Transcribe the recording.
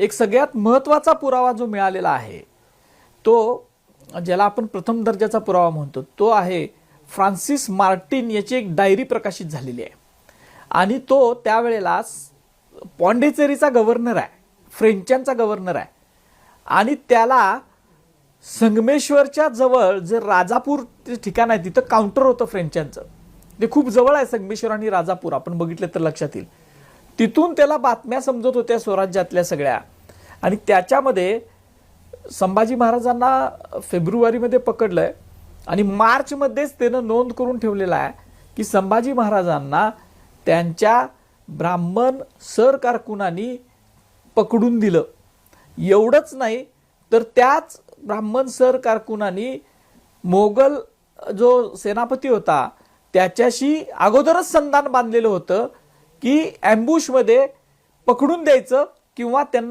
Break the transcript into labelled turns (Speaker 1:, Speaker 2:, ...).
Speaker 1: एक सगळ्यात महत्त्वाचा पुरावा जो मिळालेला आहे तो ज्याला आपण प्रथम दर्जाचा पुरावा म्हणतो तो आहे फ्रान्सिस मार्टिन याची एक डायरी प्रकाशित झालेली आहे आणि तो त्यावेळेला पॉंडिचेरीचा गव्हर्नर आहे, फ्रेंचांचा गव्हर्नर आहे आणि त्याला संगमेश्वरच्या जवळ जे राजापूर ठिकाण आहे तिथं काउंटर होतं फ्रेंचांचं, ते खूप जवळ आहे संगमेश्वर आणि राजापूर, आपण बघितलं तर लक्षात येईल. तिथून त्याला बातम्या समजत होत्या स्वराज्यातल्या सगळ्या आणि त्याच्यामध्ये संभाजी महाराजांना फेब्रुवारीमध्ये पकडलंय आणि मार्चमध्येच त्यानं नोंद करून ठेवलेला आहे की संभाजी महाराजांना त्यांच्या ब्राह्मण सरकारकुनांनी पकडून दिलं. एवढंच नाही तर त्याच ब्राह्मण सरकारकुनांनी मोगल जो सेनापती होता त्याच्याशी अगोदरच संधान बांधलेलं होतं की ॲम्बुशमध्ये पकडून द्यायचं किंवा त्यांना